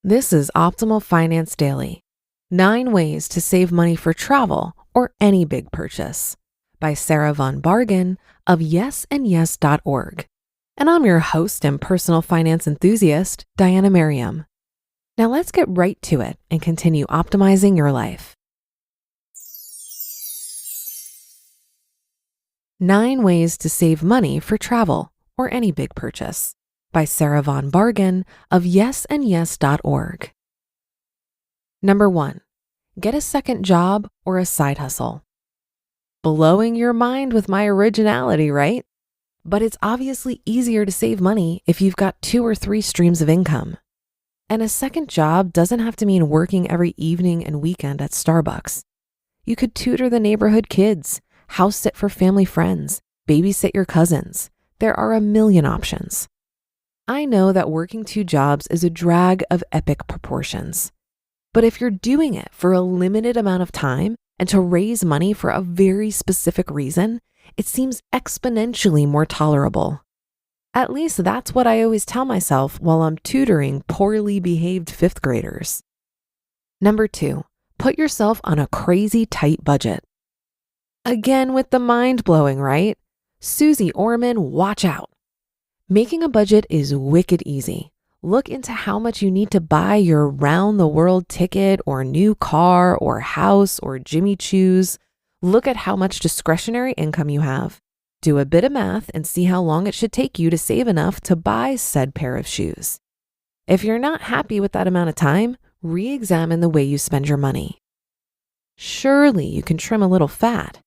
This is Optimal Finance Daily, 9 Ways to Save Money for Travel or Any Big Purchase by Sarah von Bargen of yesandyes.org. And I'm your host and personal finance enthusiast, Diana Merriam. Now let's get right to it and continue optimizing your life. 9 Ways to Save Money for Travel or Any Big Purchase by Sarah von Bargen of yesandyes.org. Number 1, get a second job or a side hustle. Blowing your mind with my originality, right? But it's obviously easier to save money if you've got 2 or 3 streams of income. And a second job doesn't have to mean working every evening and weekend at Starbucks. You could tutor the neighborhood kids, house sit for family friends, babysit your cousins. There are a million options. I know that working 2 jobs is a drag of epic proportions. But if you're doing it for a limited amount of time and to raise money for a very specific reason, it seems exponentially more tolerable. At least that's what I always tell myself while I'm tutoring poorly behaved 5th graders. Number 2, put yourself on a crazy tight budget. Again with the mind-blowing, right? Susie Orman, watch out. Making a budget is wicked easy. Look into how much you need to buy your round-the-world ticket or new car or house or Jimmy Choos. Look at how much discretionary income you have. Do a bit of math and see how long it should take you to save enough to buy said pair of shoes. If you're not happy with that amount of time, re-examine the way you spend your money. Surely you can trim a little fat.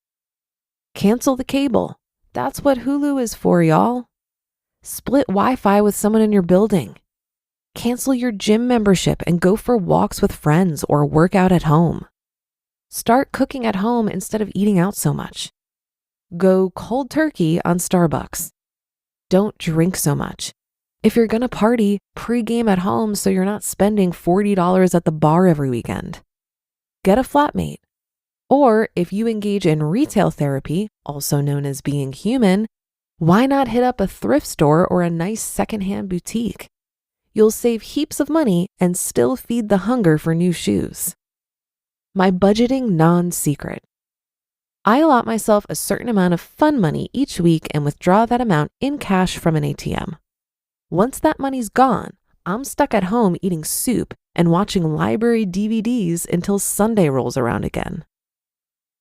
Cancel the cable. That's what Hulu is for, y'all. Split Wi-Fi with someone in your building. Cancel your gym membership and go for walks with friends or work out at home. Start cooking at home instead of eating out so much. Go cold turkey on Starbucks. Don't drink so much. If you're gonna party, pregame at home so you're not spending $40 at the bar every weekend. Get a flatmate. Or if you engage in retail therapy, also known as being human, why not hit up a thrift store or a nice secondhand boutique? You'll save heaps of money and still feed the hunger for new shoes. My budgeting non-secret. I allot myself a certain amount of fun money each week and withdraw that amount in cash from an ATM. Once that money's gone, I'm stuck at home eating soup and watching library DVDs until Sunday rolls around again.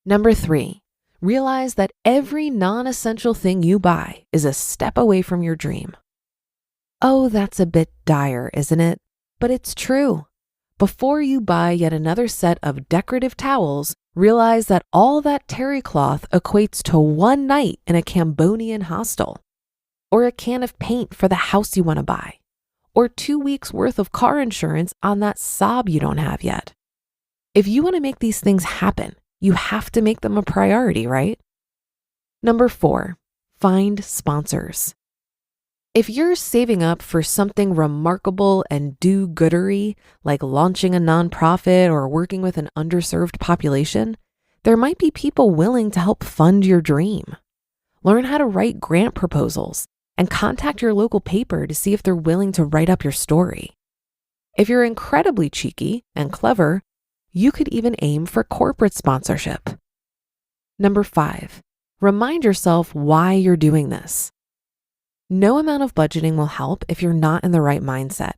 Number 3, realize that every non-essential thing you buy is a step away from your dream. Oh, that's a bit dire, isn't it? But it's true. Before you buy yet another set of decorative towels, realize that all that terry cloth equates to 1 night in a Cambodian hostel, or a can of paint for the house you want to buy, or 2 weeks worth of car insurance on that Saab you don't have yet. If you want to make these things happen, you have to make them a priority, right? Number 4, find sponsors. If you're saving up for something remarkable and do-goodery, like launching a nonprofit or working with an underserved population, there might be people willing to help fund your dream. Learn how to write grant proposals and contact your local paper to see if they're willing to write up your story. If you're incredibly cheeky and clever, you could even aim for corporate sponsorship. Number 5, remind yourself why you're doing this. No amount of budgeting will help if you're not in the right mindset.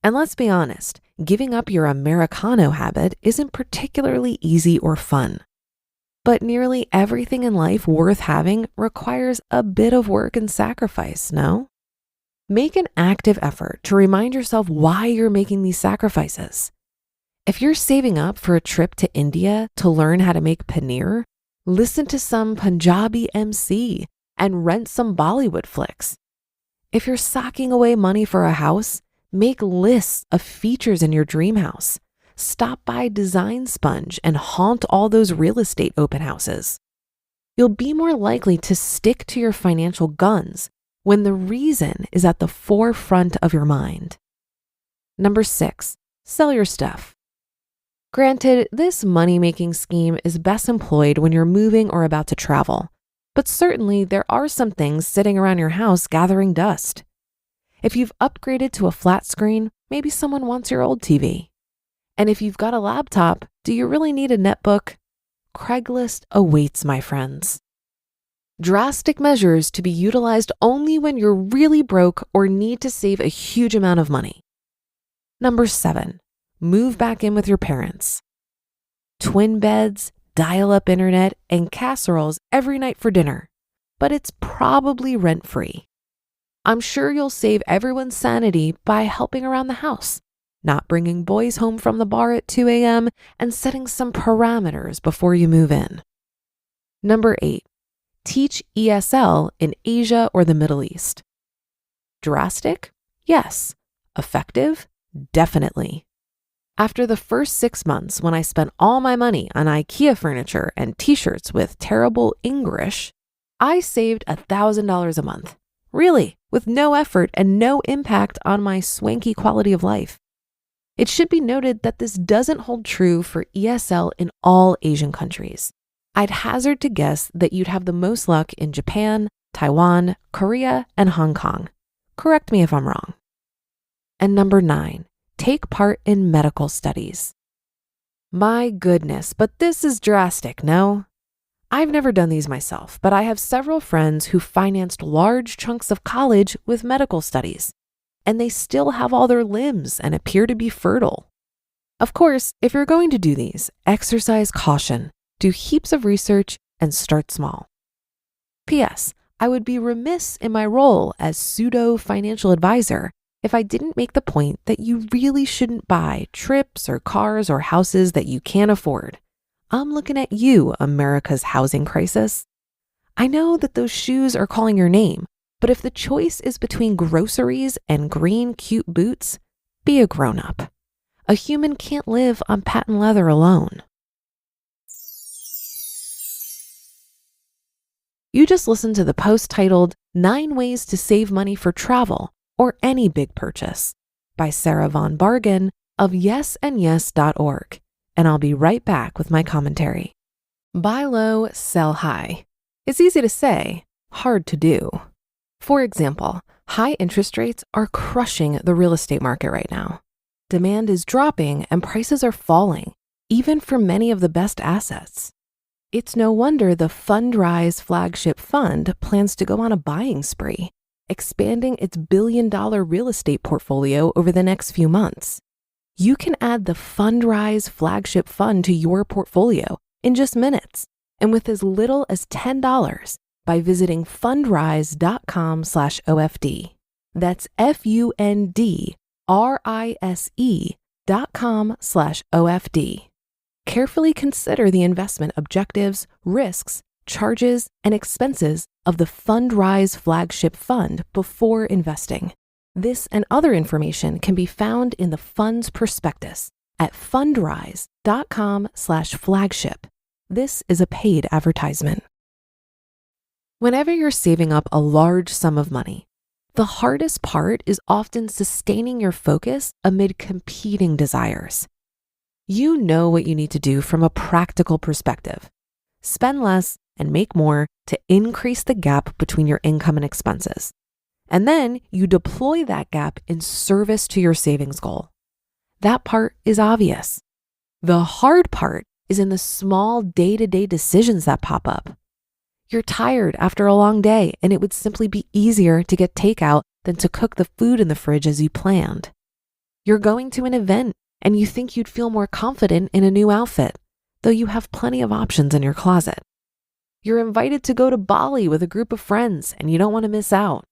And let's be honest, giving up your Americano habit isn't particularly easy or fun. But nearly everything in life worth having requires a bit of work and sacrifice, no? Make an active effort to remind yourself why you're making these sacrifices. If you're saving up for a trip to India to learn how to make paneer, listen to some Punjabi MC and rent some Bollywood flicks. If you're socking away money for a house, make lists of features in your dream house. Stop by Design Sponge and haunt all those real estate open houses. You'll be more likely to stick to your financial guns when the reason is at the forefront of your mind. Number 6, sell your stuff. Granted, this money-making scheme is best employed when you're moving or about to travel, but certainly there are some things sitting around your house gathering dust. If you've upgraded to a flat screen, maybe someone wants your old TV. And if you've got a laptop, do you really need a netbook? Craigslist awaits, my friends. Drastic measures to be utilized only when you're really broke or need to save a huge amount of money. Number 7, move back in with your parents. Twin beds, dial-up internet, and casseroles every night for dinner, but it's probably rent-free. I'm sure you'll save everyone's sanity by helping around the house, not bringing boys home from the bar at 2 a.m., and setting some parameters before you move in. Number 8, teach ESL in Asia or the Middle East. Drastic? Yes. Effective? Definitely. After the first 6 months when I spent all my money on IKEA furniture and t-shirts with terrible English, I saved $1,000 a month. Really, with no effort and no impact on my swanky quality of life. It should be noted that this doesn't hold true for ESL in all Asian countries. I'd hazard to guess that you'd have the most luck in Japan, Taiwan, Korea, and Hong Kong. Correct me if I'm wrong. And number 9, take part in medical studies. My goodness, but this is drastic, no? I've never done these myself, but I have several friends who financed large chunks of college with medical studies, and they still have all their limbs and appear to be fertile. Of course, if you're going to do these, exercise caution, do heaps of research, and start small. P.S. I would be remiss in my role as pseudo-financial advisor if I didn't make the point that you really shouldn't buy trips or cars or houses that you can't afford. I'm looking at you, America's housing crisis. I know that those shoes are calling your name, but if the choice is between groceries and green, cute boots, be a grown-up. A human can't live on patent leather alone. You just listened to the post titled 9 Ways to Save Money for Travel or Any Big Purchase by Sarah Von Bargen of yesandyes.org. And I'll be right back with my commentary. Buy low, sell high. It's easy to say, hard to do. For example, high interest rates are crushing the real estate market right now. Demand is dropping and prices are falling, even for many of the best assets. It's no wonder the F.I.R.E flagship fund plans to go on a buying spree, expanding its billion-dollar real estate portfolio over the next few months. You can add the F.I.R.E flagship fund to your portfolio in just minutes and with as little as $10 by visiting fundrise.com/OFD. That's FUNDRISE.com/OFD. Carefully consider the investment objectives, risks, charges, and expenses of the F.I.R.E flagship fund before investing. This and other information can be found in the fund's prospectus at fundrise.com/flagship. This is a paid advertisement. Whenever you're saving up a large sum of money, the hardest part is often sustaining your focus amid competing desires. You know what you need to do from a practical perspective. Spend less and make more to increase the gap between your income and expenses. And then you deploy that gap in service to your savings goal. That part is obvious. The hard part is in the small day-to-day decisions that pop up. You're tired after a long day, and it would simply be easier to get takeout than to cook the food in the fridge as you planned. You're going to an event, and you think you'd feel more confident in a new outfit, though you have plenty of options in your closet. You're invited to go to Bali with a group of friends, and you don't want to miss out.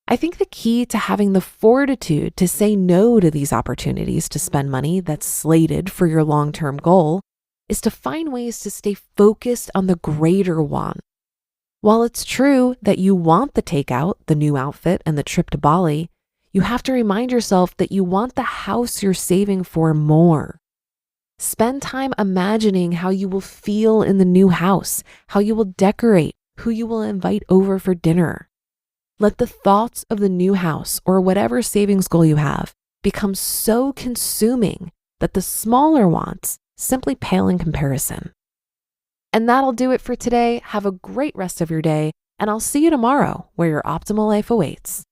I think the key to having the fortitude to say no to these opportunities to spend money that's slated for your long-term goal is to find ways to stay focused on the greater want. While it's true that you want the takeout, the new outfit, and the trip to Bali, you have to remind yourself that you want the house you're saving for more. Spend time imagining how you will feel in the new house, how you will decorate, who you will invite over for dinner. Let the thoughts of the new house or whatever savings goal you have become so consuming that the smaller wants simply pale in comparison. And that'll do it for today. Have a great rest of your day, and I'll see you tomorrow where your optimal life awaits.